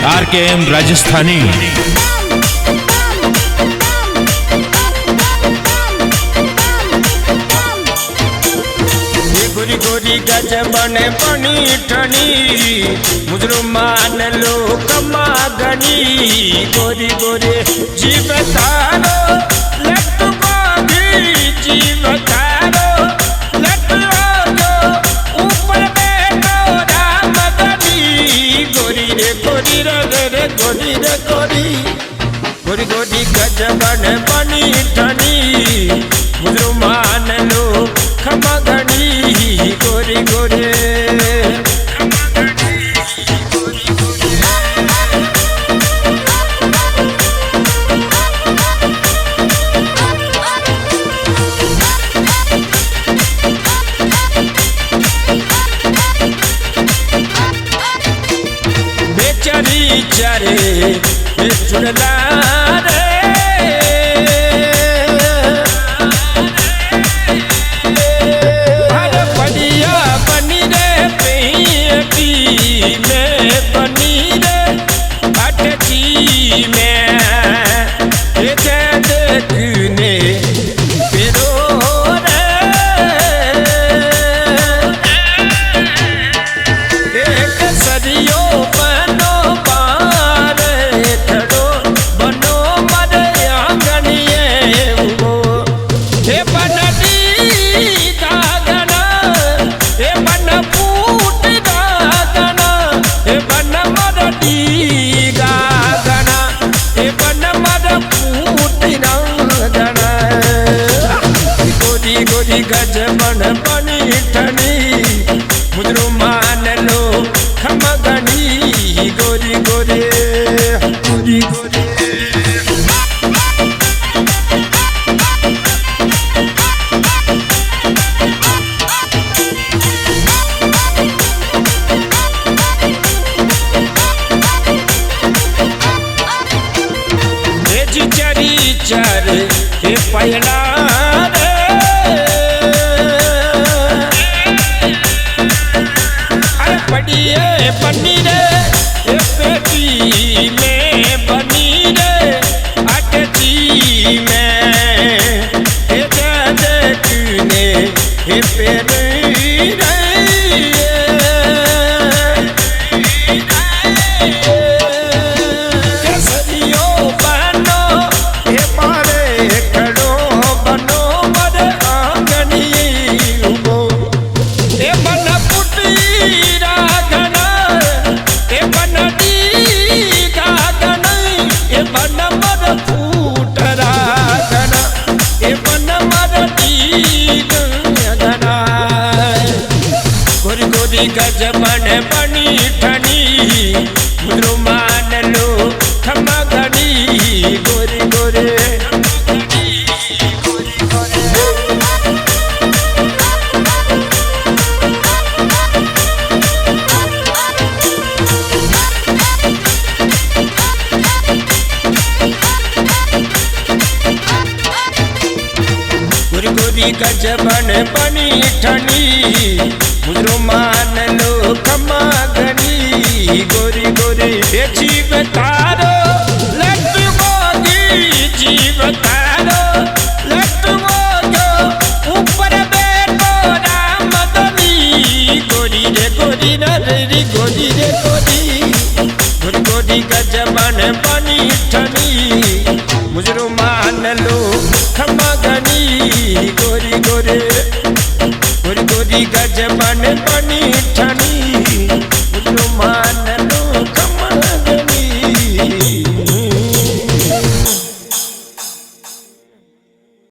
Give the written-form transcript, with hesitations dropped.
RKM Rajasthani. गोरी गोरी गज बने बनी ठनी मुजरो मान लो कमा गनी गोरी गोरी जीव तारो लट बागी जीव तारो लट जो ऊपर बैठो राम गनी गोरी रे गोरी रे गोरी रे गोरी गोरी गोरी गज बने बनी ठनी मुजरो मान लो खमा गनी गोरी गोरे बेचारी चारे चुड़ला रे गज बन बनी ठनी मुजरो मान लो खम गनी गोरी गोरे गोरी गोरे चरी चर हे पहला बनी रे पेटी में बनी रे अटची में देखने पेरी रे केसरियो बनो हे मारे खड़ो बनो मरे आंगनी उगो हे बन पुटी गज बन बनी ठनी मुजरो मान लो खमा गनी गोरी गोरे गोरी गोरी गज बन बनी ठनी मुजरो मान लो खमा गनी गोरी गोरी जीव तारो लट मोगी जीव तारो लट मोगो ऊपर बैठो राम गनी गोरी रे गोरी रे गोरी रे गोरी गोरी गोरी गज बन बनी ठनी मुजरो मान लो खमा गनी गोरी गोरे गोरी गोरी गज बन बनी ठनी